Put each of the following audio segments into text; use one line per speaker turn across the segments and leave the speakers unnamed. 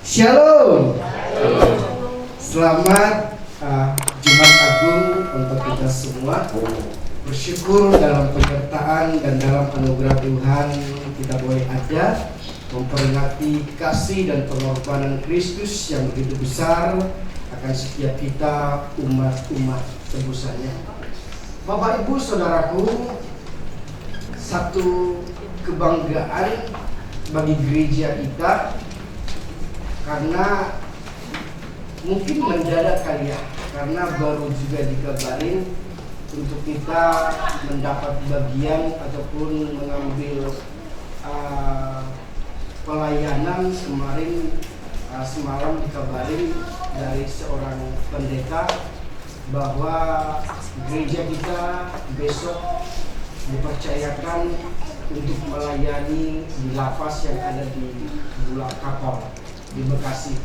Shalom. Selamat Jumat Agung untuk kita semua. Bersyukur dalam penyertaan dan dalam anugerah Tuhan kita boleh ada memperingati kasih dan pengorbanan Kristus yang begitu besar akan setiap kita umat-umat tebusannya. Bapak Ibu Saudaraku, satu kebanggaan bagi gereja kita karena mungkin mendadak kali ya, karena baru juga dikabarin untuk kita mendapat bagian ataupun mengambil pelayanan kemarin. Semalam dikabarin dari seorang pendeta bahwa gereja kita besok dipercayakan untuk melayani di lapas yang ada di Bulak Kapal di Bekasi.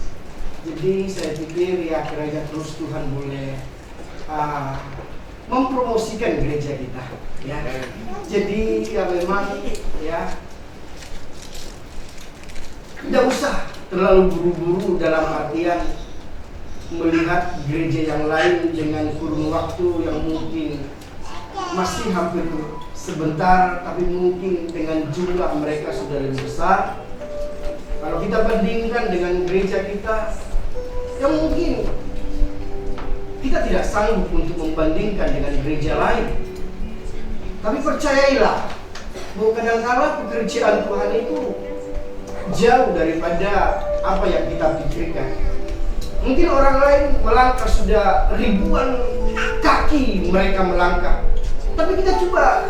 Jadi saya pikir ya kiranya terus Tuhan boleh mempromosikan gereja kita ya. Jadi ya memang ya tidak usah terlalu buru-buru dalam artian melihat gereja yang lain dengan kurun waktu yang mungkin masih hampir sebentar, tapi mungkin dengan jumlah mereka sudah lebih besar. Kalau kita bandingkan dengan gereja kita yang mungkin kita tidak sanggup untuk membandingkan dengan gereja lain. Tapi percayailah bahwa kadang-kala pekerjaan Tuhan itu jauh daripada apa yang kita pikirkan. Mungkin orang lain melangkah sudah ribuan kaki mereka melangkah, tapi kita coba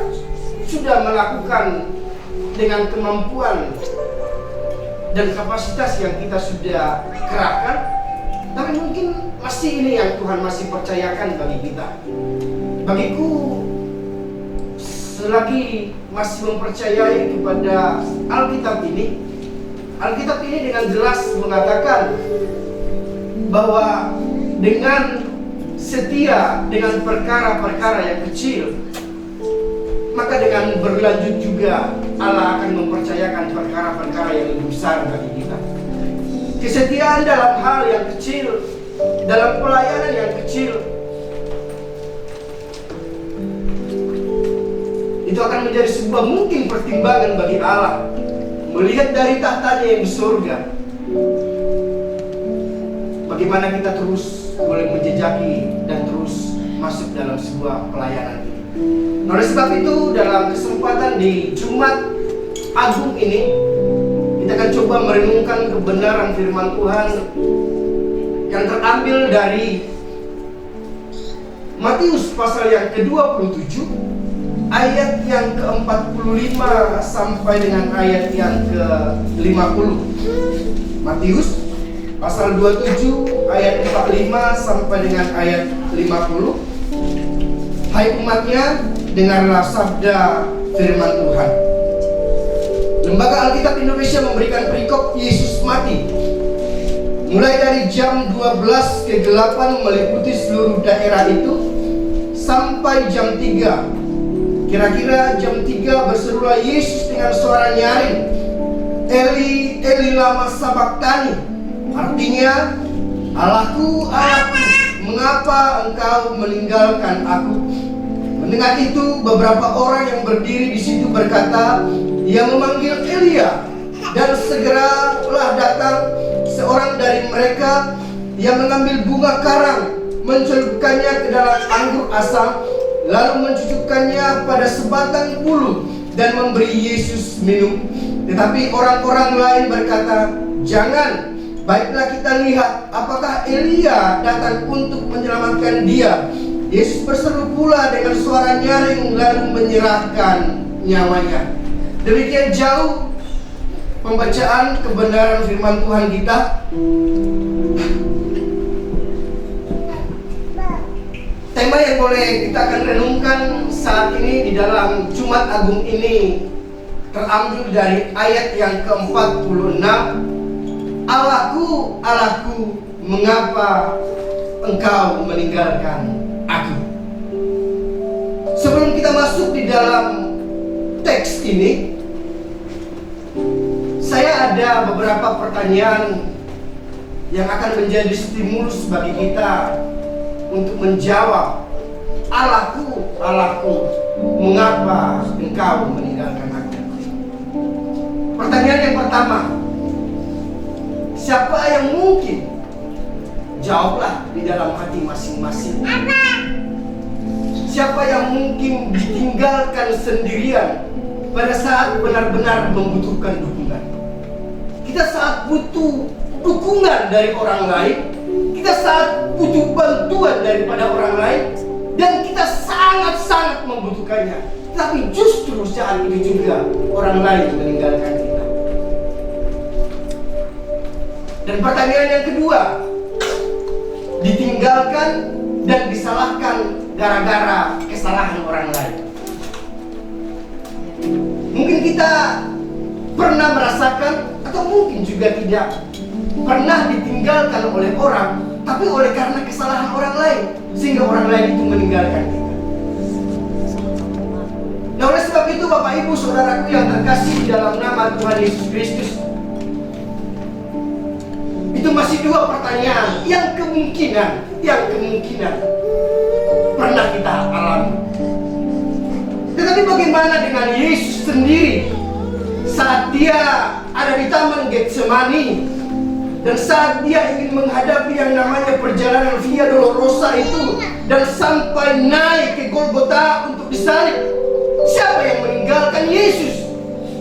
sudah melakukan dengan kemampuan dan kapasitas yang kita sudah kerahkan, tapi mungkin masih ini yang Tuhan masih percayakan bagi kita. Bagiku, selagi masih mempercayai kepada Alkitab ini dengan jelas mengatakan bahwa dengan setia dengan perkara-perkara yang kecil, maka dengan berlanjut juga Allah akan mempercayakan perkara-perkara yang lebih besar bagi kita. Kesetiaan dalam hal yang kecil, dalam pelayanan yang kecil, itu akan menjadi sebuah mungkin pertimbangan bagi Allah melihat dari tahtanya yang di surga. Bagaimana kita terus boleh menjejaki dan terus masuk dalam sebuah pelayanan ini. Oleh sebab itu, dalam kesempatan di Jumat Agung ini, kita akan coba merenungkan kebenaran firman Tuhan yang terambil dari Matius pasal yang ke-27, ayat yang ke-45 sampai dengan ayat yang ke-50. Matius pasal 27 ayat 45 sampai dengan ayat 50. Hai umatnya, dengarlah sabda firman Tuhan. Lembaga Alkitab Indonesia memberikan perikop Yesus mati mulai dari jam 12 ke 8 meliputi seluruh daerah itu sampai jam 3. Kira-kira jam 3 berserulah Yesus dengan suara nyaring, Eli, Eli lama sabachthani. Artinya, Allahku, Allahku, mengapa engkau meninggalkan aku? Mendengar itu, beberapa orang yang berdiri di situ berkata, dia memanggil Elia. Dan segeralah datang seorang dari mereka yang mengambil bunga karang, mencelupkannya ke dalam anggur asam, lalu mencucukkannya pada sebatang bulu dan memberi Yesus minum. Tetapi orang-orang lain berkata, jangan, baiklah kita lihat apakah Elia datang untuk menyelamatkan dia. Yesus berseru pula dengan suara nyaring lalu menyerahkan nyawanya. Demikian jauh pembacaan kebenaran firman Tuhan kita. Tema yang boleh kita akan renungkan saat ini di dalam Jumat Agung ini terambil dari ayat yang ke-46. Allahku, Allahku, mengapa engkau meninggalkan aku? Sebelum kita masuk di dalam teks ini, saya ada beberapa pertanyaan yang akan menjadi stimulus bagi kita untuk menjawab, Allahku, Allahku, mengapa engkau meninggalkan aku? Pertanyaan yang pertama, siapa yang mungkin? Jawablah di dalam hati masing-masing. Siapa yang mungkin ditinggalkan sendirian pada saat benar-benar membutuhkan dukungan? Kita saat butuh dukungan dari orang lain, kita saat butuh bantuan daripada orang lain, dan kita sangat-sangat membutuhkannya. Tapi justru saat itu juga orang lain meninggalkan kita. Dan pertanyaan yang kedua, ditinggalkan dan disalahkan gara-gara kesalahan orang lain. Mungkin kita pernah merasakan, atau mungkin juga tidak pernah ditinggalkan oleh orang, tapi oleh karena kesalahan orang lain, sehingga orang lain itu meninggalkan kita. Nah, oleh sebab itu Bapak Ibu Saudaraku yang terkasih di dalam nama Tuhan Yesus Kristus, itu masih dua pertanyaan yang kemungkinan pernah kita alami. Tetapi bagaimana dengan Yesus sendiri saat dia ada di Taman Getsemani, dan saat dia ingin menghadapi yang namanya perjalanan Via Dolorosa itu, dan sampai naik ke Golgota untuk disalib? Siapa yang meninggalkan Yesus?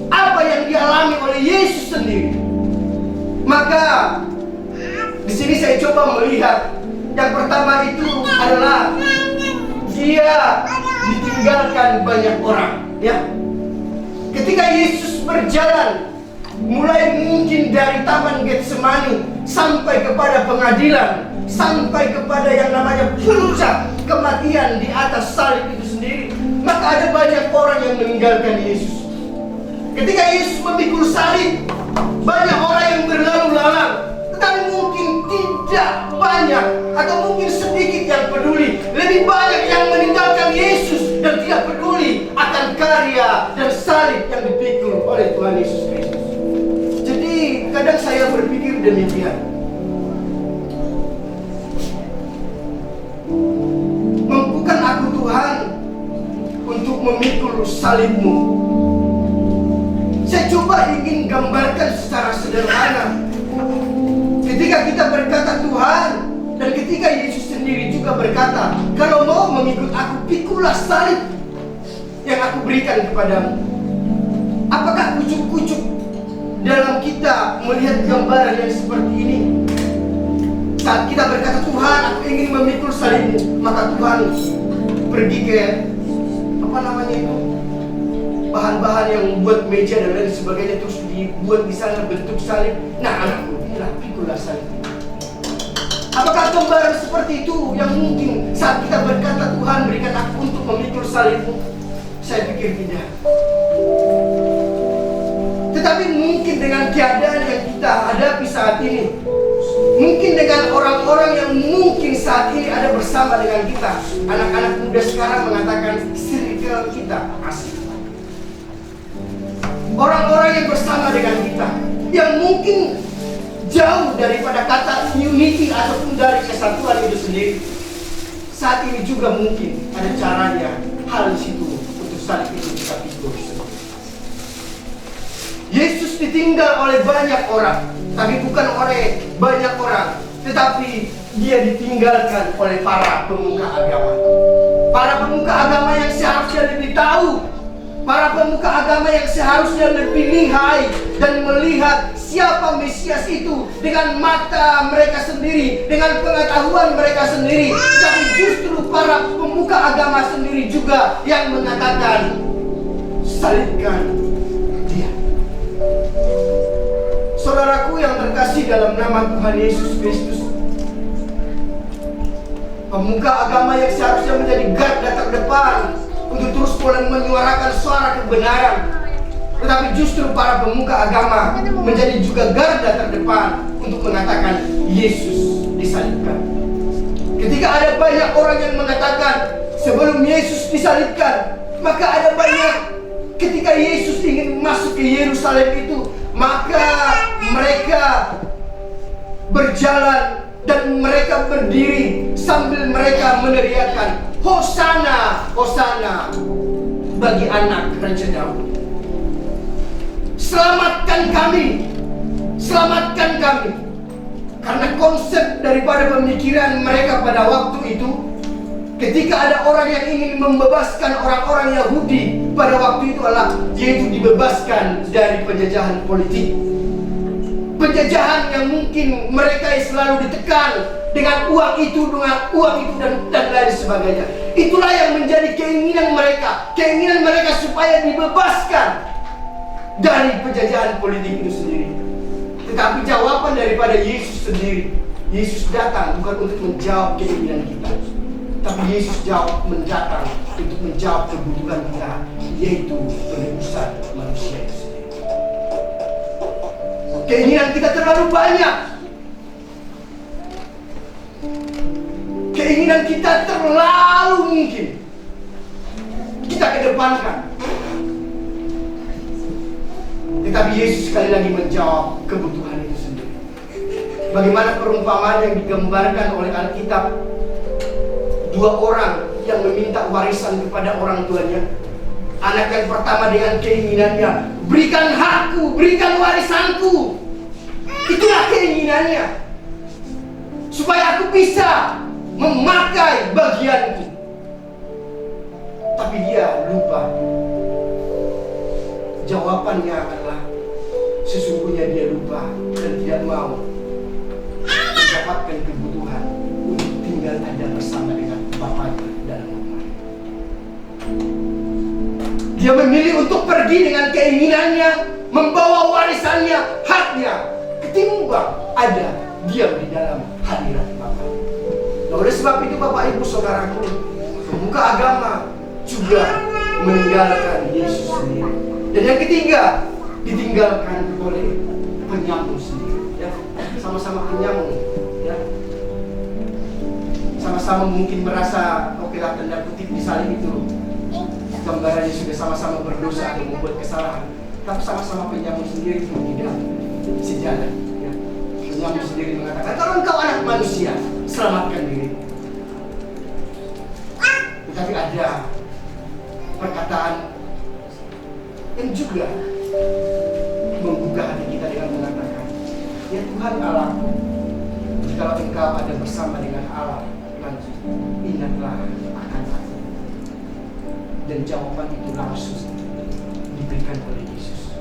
Apa yang dialami oleh Yesus sendiri? Maka di sini saya coba melihat yang pertama itu adalah dia ditinggalkan banyak orang, ya. Ketika Yesus berjalan mulai mungkin dari Taman Getsemani sampai kepada pengadilan, sampai kepada yang namanya puncak kematian di atas salib itu sendiri, maka ada banyak orang yang meninggalkan Yesus. Ketika Yesus memikul salib, banyak orang yang berlalu lalang, tetapi mungkin tidak banyak atau mungkin sedikit yang peduli. Lebih banyak yang meninggalkan Yesus dan tidak peduli akan karya dan salib yang dipikul oleh Tuhan Yesus Kristus. Jadi kadang saya berpikir demikian. Mampukan aku Tuhan untuk memikul salibmu? Saya coba ingin gambarkan secara sederhana. Ketika kita berkata Tuhan, dan ketika Yesus sendiri juga berkata, kalau mau mengikut aku, pikullah salib yang aku berikan kepadamu. Apakah kucuk-kucuk dalam kita melihat gambaran yang seperti ini? Saat kita berkata Tuhan, aku ingin memikul salibmu, maka Tuhan pergi ke bahan-bahan yang membuat meja dan lain sebagainya, terus dibuat di sana bentuk salib. Nah, anakku, inilah pikullah salib. Apakah gambaran seperti itu yang mungkin saat kita berkata Tuhan berikan aku untuk memikul salibmu? Saya pikir tidak. Tetapi mungkin dengan keadaan yang kita hadapi saat ini, mungkin dengan orang-orang yang mungkin saat ini ada bersama dengan kita, anak-anak muda sekarang mengatakan circle kita asik. Orang-orang yang bersama dengan kita, yang mungkin jauh daripada kata unity ataupun dari kesatuan itu sendiri, saat ini juga mungkin ada caranya hal di situ untuk salib itu kita pikul. Yesus ditinggal oleh banyak orang, tapi bukan oleh banyak orang, tetapi dia ditinggalkan oleh para pemuka agama. Para pemuka agama yang seharusnya lebih tahu, para pemuka agama yang seharusnya lebih lihai dan melihat siapa Mesias itu dengan mata mereka sendiri, dengan pengetahuan mereka sendiri. Tapi justru para pemuka agama sendiri juga yang mengatakan, salibkan dia. Saudaraku yang terkasih dalam nama Tuhan Yesus Kristus, pemuka agama yang seharusnya menjadi garda terdepan untuk terus menyuarakan suara kebenaran, tetapi justru para pemuka agama menjadi juga garda terdepan untuk mengatakan Yesus disalibkan. Ketika ada banyak orang yang mengatakan sebelum Yesus disalibkan, maka ada banyak ketika Yesus ingin masuk ke Yerusalem itu, maka mereka berjalan dan mereka berdiri sambil mereka meneriakkan, Hosana, Hosana bagi anak Raja Daud. Selamatkan kami, selamatkan kami. Karena konsep daripada pemikiran mereka pada waktu itu, ketika ada orang yang ingin membebaskan orang-orang Yahudi pada waktu itu adalah yaitu dibebaskan dari penjajahan politik. Penjajahan yang mungkin mereka selalu ditekan dengan uang itu dan lain sebagainya. Itulah yang menjadi keinginan mereka supaya dibebaskan dari penjajahan politik itu sendiri. Tetapi jawaban daripada Yesus sendiri, Yesus datang bukan untuk menjawab keinginan kita, tapi Yesus datang untuk menjawab kebutuhan kita, yaitu penebusan manusia itu sendiri. Keinginan kita terlalu banyak. Keinginan kita terlalu mungkin kita kedepankan. Tetapi Yesus sekali lagi menjawab kebutuhan itu sendiri. Bagaimana perumpamaan yang digambarkan oleh Alkitab, dua orang yang meminta warisan kepada orang tuanya. Anak yang pertama dengan keinginannya, berikan hakku, berikan warisanku. Itulah keinginannya, supaya aku bisa memakai bagianku. Tapi dia lupa. Jawabannya adalah sesungguhnya dia lupa dan tidak mau mendapatkan kebutuhan untuk tinggal ada bersama dengan bapaknya dalam rumah. Dia memilih untuk pergi dengan keinginannya, membawa warisannya, haknya, ketimbang ada diam di dalam hadirat Bapa. Nah, oleh sebab itu Bapak Ibu Saudaraku, pemuka agama juga meninggalkan Yesus sendiri. Dan yang ketiga, ditinggalkan oleh penyambung sendiri. Ya, sama-sama penyambung. Ya, sama-sama mungkin merasa oke lah, tanda kutip misalnya itu gambarannya sudah sama-sama berdosa atau membuat kesalahan, tapi sama-sama penyambung sendiri itu tidak sejalan. Ya. Penyambung sendiri mengatakan, kalau engkau anak manusia, selamatkan diri. Tetapi ada perkataan yang juga membuka hati kita dengan mengatakan, ya Tuhan Allahku, jikalau engkau ada bersama dengan Allah nanti, ingatlah akan aku. Dan jawaban itu langsung diberikan oleh Yesus.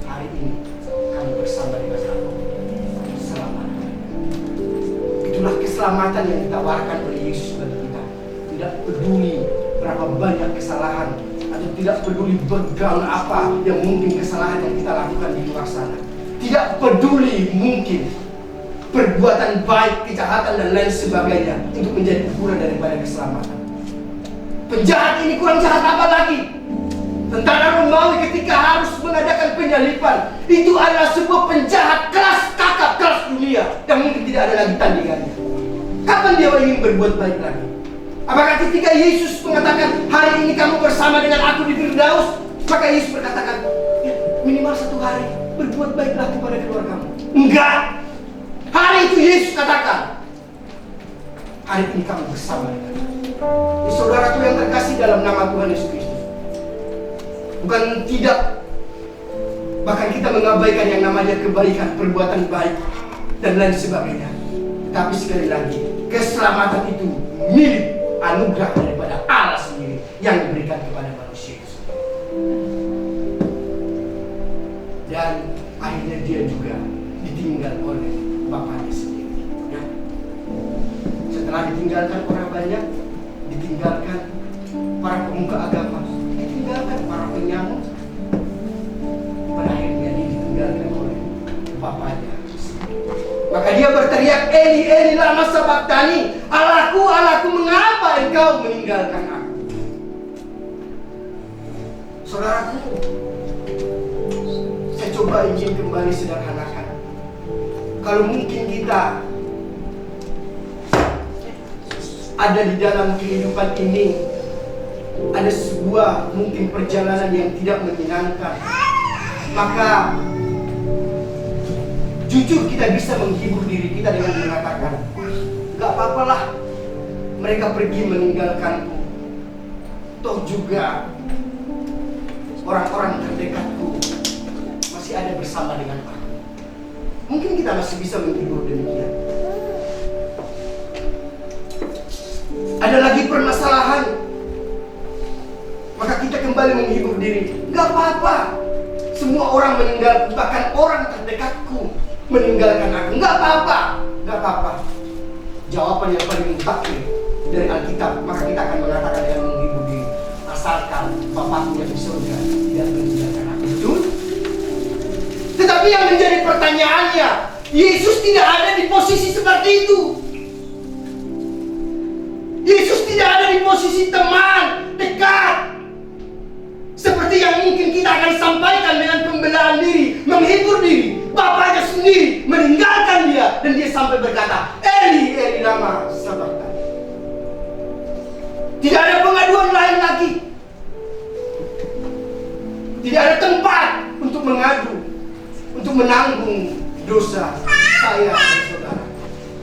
Hari ini kami bersama dengan aku, selamat. Itulah keselamatan yang ditawarkan oleh Yesus bagi kita. Tidak peduli berapa banyak kesalahan, atau tidak peduli background apa yang mungkin kesalahan yang kita lakukan di luar sana. Tidak peduli mungkin perbuatan baik, kejahatan dan lain sebagainya untuk menjadi ukuran daripada keselamatan. Penjahat ini kurang jahat apa lagi? Tentara Romawi ketika harus mengadakan penyalipan, itu adalah sebuah penjahat kelas kakap, kelas dunia yang mungkin tidak ada lagi tandingannya. Kapan dia ingin berbuat baik lagi? Apakah ketika Yesus mengatakan, hari ini kamu bersama dengan aku di Firdaus, maka Yesus berkatakan, ya, minimal 1 hari berbuat baiklah kepada keluargamu? Enggak. Hari itu Yesus katakan, hari ini kamu bersama dengan aku. Saudaraku yang terkasih dalam nama Tuhan Yesus Kristus, bukan tidak, bahkan kita mengabaikan yang namanya kebaikan, perbuatan baik dan lain sebagainya. Tapi sekali lagi, keselamatan itu milik anugerah daripada Allah sendiri yang diberikan kepada manusia itu sendiri. Dan akhirnya dia juga ditinggal oleh bapaknya sendiri. Ya. Setelah ditinggalkan orang banyak, ditinggalkan para pemuka agama, ditinggalkan para penyamun, pada akhirnya dia ditinggalkan oleh bapaknya. Maka dia berteriak, Eli, Eli, lama sabachthani, Allahku, Allahku, mengapa engkau meninggalkan aku? Saudaraku, saya coba ingin kembali sederhanakan. Kalau mungkin kita ada di dalam kehidupan ini, ada sebuah mungkin perjalanan yang tidak menyenangkan, maka Jujur kita bisa menghibur diri kita dengan mengatakan, gak apa-apalah mereka pergi meninggalkanku, toh juga orang-orang terdekatku masih ada bersama dengan aku. Mungkin kita masih bisa menghibur demikian. Ada lagi permasalahan, maka kita kembali menghibur diri. Gak apa-apa, semua orang meninggalku, bahkan orang terdekatku meninggalkan aku. Gak apa-apa, gak apa-apa. Jawaban yang paling mutakhir dari Alkitab, maka kita akan mengatakan dengan menghibur diri, asalkan Bapakku yang di surga tidak meninggalkan aku. Betul? Tetapi yang menjadi pertanyaannya, Yesus tidak ada di posisi seperti itu. Yesus tidak ada di posisi teman, dekat, seperti yang mungkin kita akan sampaikan dengan pembelaan diri, menghibur diri. Bapaknya sendiri meninggalkan dia, dan dia sampai berkata, Eli, Eli lama sabachthani. Tidak ada pengaduan lain lagi. Tidak ada tempat untuk mengadu, untuk menanggung dosa saya dan saudara.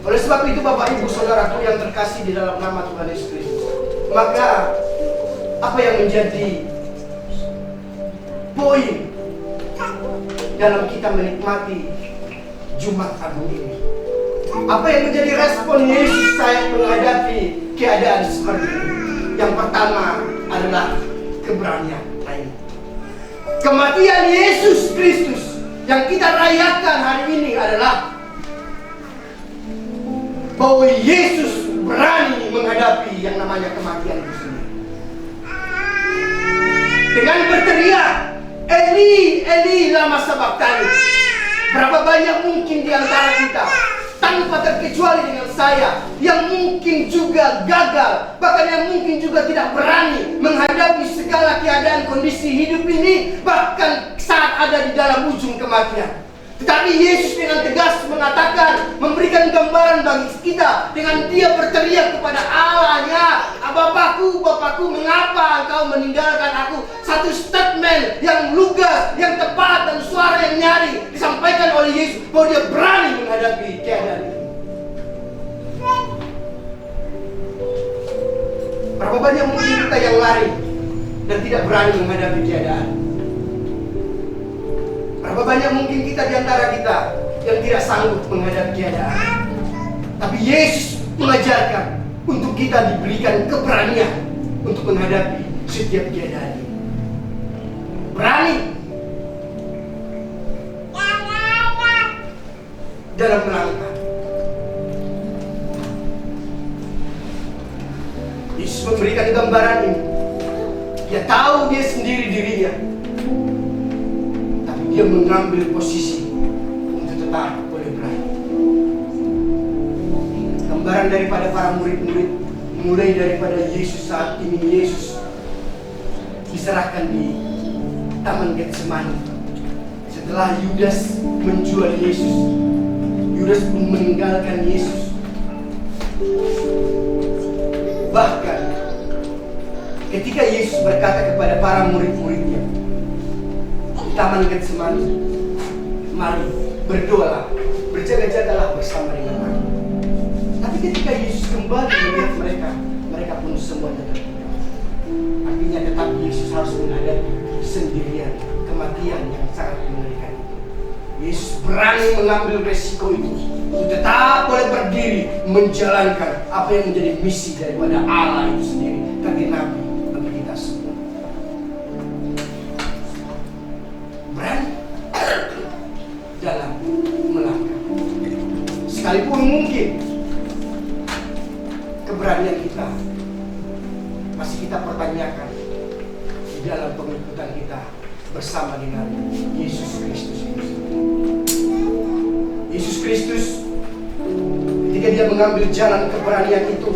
Oleh sebab itu Bapak Ibu Saudaraku yang terkasih di dalam nama Tuhan Yesus Kristus, maka apa yang menjadi poin dalam kita menikmati Jumat Agung ini? Apa yang menjadi respon Yesus saat menghadapi keadaan seperti ini? Yang pertama adalah keberanian. Kematian Yesus Kristus yang kita rayakan hari ini adalah bahwa Yesus berani menghadapi yang namanya kematian itu sendiri. Dengan berteriak, Eli, Eli lama sabachthani. Berapa banyak mungkin di antara kita, tanpa terkecuali dengan saya, yang mungkin juga gagal, bahkan yang mungkin juga tidak berani menghadapi segala keadaan kondisi hidup ini, bahkan saat ada di dalam ujung kematian. Tetapi Yesus dengan tegas mengatakan, memberikan gambaran bagi kita dengan dia berteriak kepada Allahnya, Bapakku, Bapakku, mengapa engkau meninggalkan aku? Satu statement yang lugas, yang tepat, dan suara yang nyaring disampaikan oleh Yesus bahwa dia berani menghadapi keadaan ini. Berapa banyak mungkin kita yang lari dan tidak berani menghadapi keadaan? Berapa banyak mungkin kita di antara kita yang tidak sanggup menghadapi keadaan? Tapi Yesus mengajarkan untuk kita diberikan keberanian untuk menghadapi setiap keadaan ini. Berani dalam melangkah. Yesus memberikan gambaran ini. Dia tahu dia sendiri dirinya, tapi dia mengambil posisi untuk tetap boleh berani. Gambaran daripada para murid-murid, mulai daripada Yesus saat ini Yesus diserahkan di Taman Getsemani. Setelah Yudas menjual Yesus, Yudas pun meninggalkan Yesus. Bahkan ketika Yesus berkata kepada para murid-muridnya di Taman Getsemani, mari berdoalah, berjaga-jagalah bersama dengan aku. Tapi ketika Yesus kembali melihat mereka, mereka pun semuanya terdiam. Artinya tetap Yesus harus menghadapi sendirian kematian yang sangat mengerikan itu. Yesus berani mengambil resiko itu untuk tetap boleh berdiri menjalankan apa yang menjadi misi daripada Allah itu sendiri tergenapi bagi kita semua. Berani dalam melangkah. Sekalipun mungkin keberanian kita masih kita pertanyakan di dalam pengikutan kita bersama dengan Yesus Kristus. Yesus Kristus ketika dia mengambil jalan keberanian itu,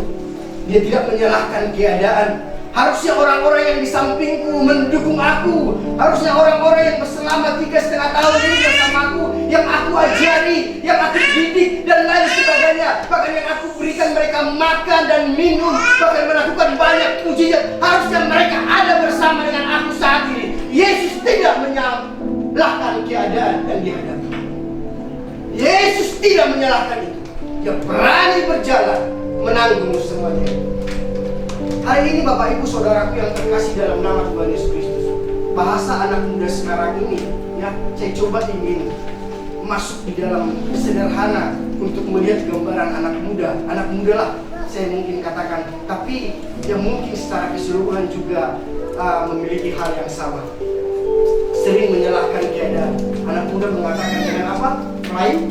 dia tidak menyalahkan keadaan. Harusnya orang-orang yang di sampingku mendukung aku, harusnya orang-orang yang selama 3,5 tahun ini bersamaku, yang aku ajari, yang aku didik dan lain sebagainya, bahkan yang aku berikan mereka makan dan minum, bahkan melakukan banyak mujizat, harusnya mereka ada bersama dengan aku saat ini. Yesus tidak menyalahkan keadaan yang dihadapi. tidak menyalahkan itu. Dia berani berjalan menanggung semuanya. Hari ini Bapak Ibu Saudaraku yang terkasih dalam nama Tuhan Yesus Kristus, bahasa anak muda sekarang ini, ya, saya coba ingin masuk di dalam sederhana untuk melihat gambaran anak muda. Anak muda lah saya mungkin katakan, tapi yang mungkin secara keseluruhan juga memiliki hal yang sama. Sering menyalahkan keadaan. Anak muda mengatakan dengan apa? Prime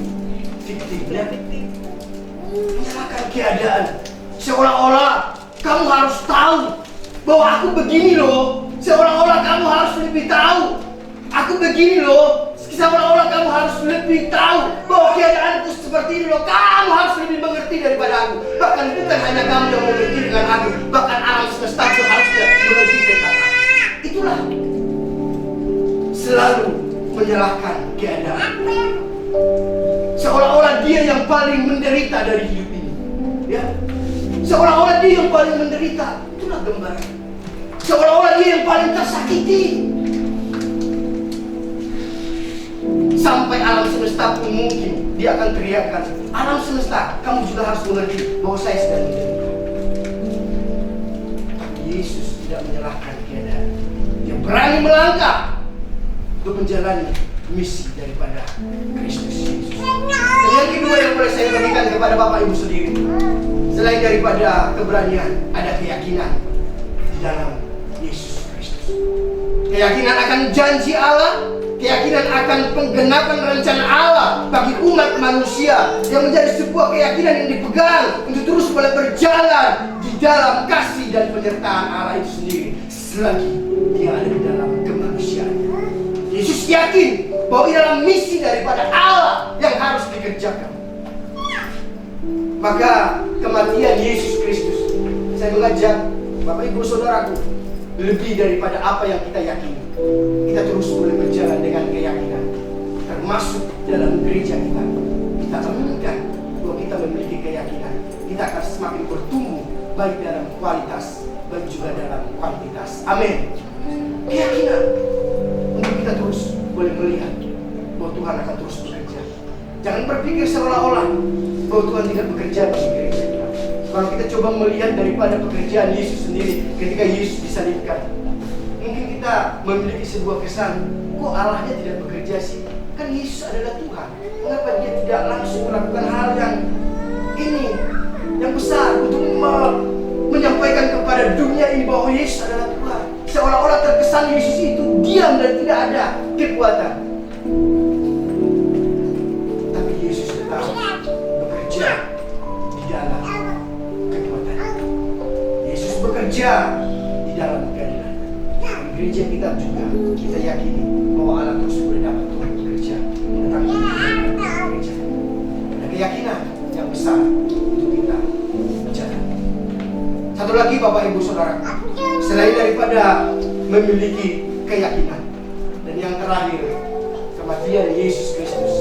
victim, ya. Menyalahkan keadaan. Seolah-olah kamu harus tahu bahwa aku begini loh. Seolah-olah kamu harus lebih tahu. Aku begini loh. Seolah-olah kamu harus lebih tahu bahwa keadaanku seperti ini loh. Kamu harus lebih mengerti daripada aku. Bahkan bukan hanya kamu yang mengerti dengan aku, bahkan alam semesta itu harusnya mengerti tentang aku. Itulah selalu menyalahkan keadaan. Seolah-olah dia yang paling menderita dari hidup ini, ya. Seolah-olah dia yang paling menderita. Itulah gambaran. Seolah-olah dia yang paling tersakiti. Sampai alam semesta pun mungkin dia akan teriakkan, alam semesta, kamu juga harus mengerti bahwa saya sedang menderita. Tapi Yesus tidak menyalahkan keadaan. Dia berani melangkah untuk menjalani misi daripada Kristus Yesus. Dan yang kedua yang boleh saya berikan kepada Bapak Ibu sendiri, selain daripada keberanian, ada keyakinan di dalam Yesus Kristus. Keyakinan akan janji Allah, keyakinan akan penggenapan rencana Allah bagi umat manusia, yang menjadi sebuah keyakinan yang dipegang untuk terus boleh berjalan di dalam kasih dan penyertaan Allah itu sendiri selagi dia ada di dalam kemanusiaan. Yesus yakin bahwa ialah misi daripada Allah yang harus dikerjakan. Maka kematian Yesus Kristus, saya mengajak Bapak Ibu Saudaraku, lebih daripada apa yang kita yakini, kita terus boleh berjalan dengan keyakinan. Termasuk dalam gereja kita, kita aminkan bahwa kita memiliki keyakinan. Kita akan semakin bertumbuh, baik dalam kualitas, baik juga dalam kuantitas. Amin. Keyakinan untuk kita terus boleh melihat bahwa Tuhan akan terus bekerja. Jangan berpikir seolah-olah bahwa Tuhan tidak bekerja bagi gereja kita. Kalau kita coba melihat daripada pekerjaan Yesus sendiri ketika Yesus disalibkan, mungkin kita memiliki sebuah kesan, kok Allahnya tidak bekerja sih? Kan Yesus adalah Tuhan. Mengapa dia tidak langsung melakukan hal yang ini, yang besar, untuk menyampaikan kepada dunia ini bahwa Yesus adalah Tuhan? Seolah-olah terkesan Yesus itu diam dan tidak ada kekuatan. Tapi Yesus tetap bekerja di dalam kekuatan. Yesus bekerja di dalam keadilan. Di gereja kita juga kita yakini bahwa Allah terus boleh dapat Tuhan bekerja tentang gereja. Ada keyakinan yang besar untuk kita berjalan. Satu lagi Bapak Ibu Saudara, selain daripada memiliki keyakinan, dan yang terakhir, kematian Yesus Kristus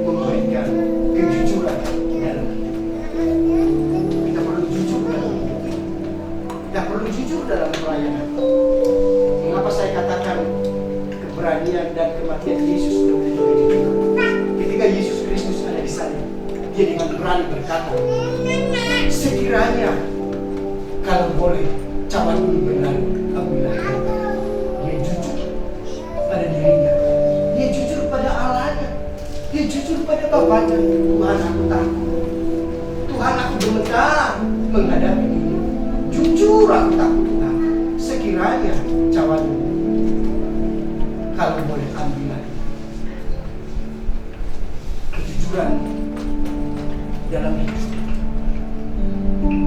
memberikan kejujuran dalam hidup. Kita perlu jujur dalam hidup. Kita perlu jujur dalam pelayanan. Mengapa saya katakan keberanian dan kematian Yesus memiliki kejujuran? Ketika Yesus Kristus ada di sana, dia dengan berani berkata, sekiranya kalau boleh cawan ini berlalu, ambillah. Dia jujur pada dirinya, dia jujur pada Allahnya, dia jujur pada Bapaknya. Tuhan, aku takut. Tuhan, aku gemetar menghadapi ini. Jujur aku takut Tuhan. Sekiranya cawan ini, kalau boleh ambillah. Kejujuran dalam hidup,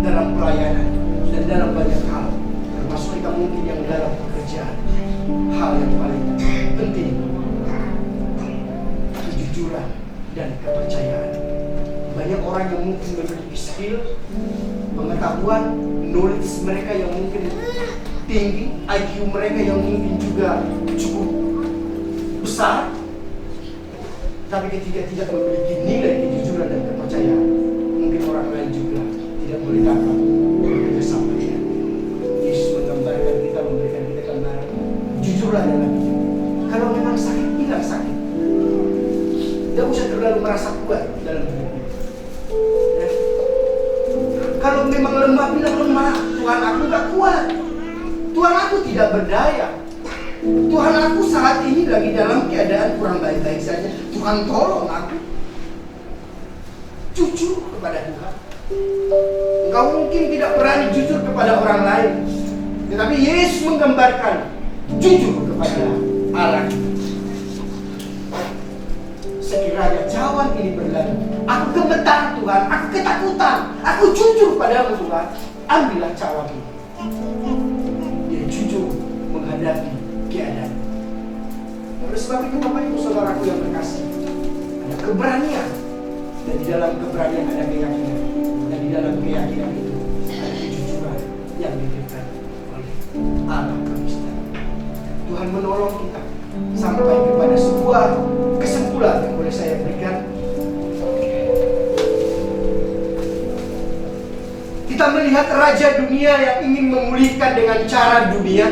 dalam pelayanan, dan dalam banyak hal, termasuk kita mungkin yang dalam pekerjaan. Hal yang paling penting, kejujuran dan kepercayaan. Banyak orang yang mungkin memiliki skill, pengetahuan, knowledge mereka yang mungkin tinggi, IQ mereka yang mungkin juga cukup besar, tapi ketika tidak memiliki nilai kejujuran dan kepercayaan, mungkin orang lain juga tidak boleh dapat bekerjasama dengan. Yesus menggambarkan kita, memberikan kita gambaran, jujurlah dalam hidup. Kalau memang sakit, bilang sakit. Tidak usah terlalu merasa kuat dalam hidup. apabila lemah, Tuhan aku gak kuat, Tuhan aku tidak berdaya, Tuhan aku saat ini lagi dalam keadaan kurang baik-baik saja, Tuhan tolong aku. Jujur kepada Tuhan. Engkau mungkin tidak berani jujur kepada orang lain, tetapi Yesus menggambarkan jujur kepada Allah. Sekiranya cawan ini berlalu, aku gemetar Tuhan, aku ketakutan, aku jujur padamu Tuhan, ambillah cawan ini. Dia jujur menghadapi keadaan. Oleh sebab itu Bapak Ibu Saudaraku yang terkasih, ada keberanian, dan di dalam keberanian ada keyakinan, dan di dalam keyakinan itu ada kejujuran yang diberikan oleh Allah Kristus. Tuhan menolong kita sampai kepada sebuah kesimpulan yang boleh saya berikan. Kita melihat raja dunia yang ingin memulihkan dengan cara dunia,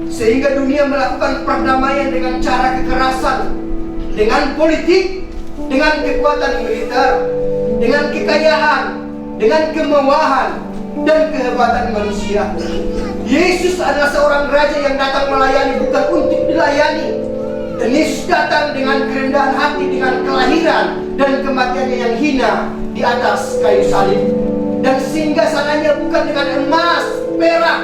sehingga dunia melakukan perdamaian dengan cara kekerasan, dengan politik, dengan kekuatan militer, dengan kekayaan, dengan kemewahan, dan kehebatan manusia. Yesus adalah seorang raja yang datang melayani bukan untuk dilayani. Dan Yesus datang dengan kerendahan hati, dengan kelahiran dan kematiannya yang hina di atas kayu salib. Dan singgasananya bukan dengan emas, perak,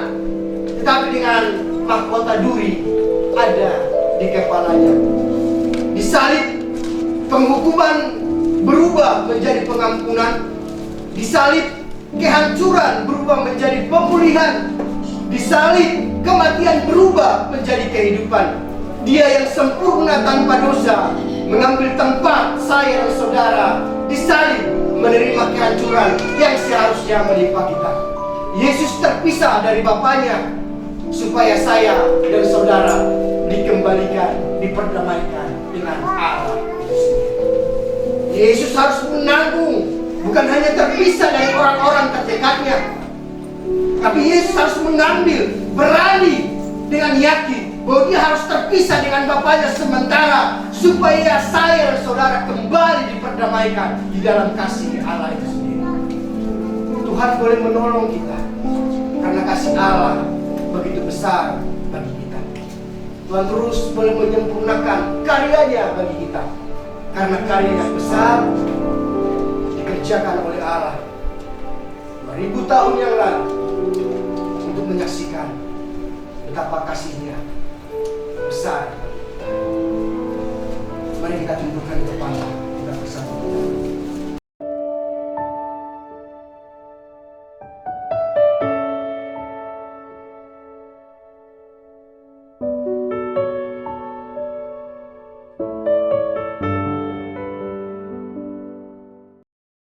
tetapi dengan mahkota duri ada di kepalanya. Di salib, penghukuman berubah menjadi pengampunan. Di salib, kehancuran berubah menjadi pemulihan. Di salib, kematian berubah menjadi kehidupan. Dia yang sempurna tanpa dosa mengambil tempat saya dan saudara. Di salib, menerima kehancuran yang seharusnya menimpa kita. Yesus terpisah dari Bapaknya supaya saya dan saudara dikembalikan, diperdamaikan dengan Allah itu sendiri. Yesus harus menanggung, bukan hanya terpisah dari orang-orang terdekatnya, tapi Yesus harus mengambil, berani dengan yakin bahwa dia harus terpisah dengan Bapaknya sementara, supaya saya dan saudara kembali diperdamaikan di dalam kasih Allah itu sendiri. Tuhan boleh menolong kita karena kasih Allah begitu besar bagi kita. Tuhan terus boleh menyempurnakan karyanya bagi kita karena karya yang besar dikerjakan oleh Allah 2000 tahun yang lalu untuk menyaksikan betapa kasihnya besar. Mari kita tundukkan kepala.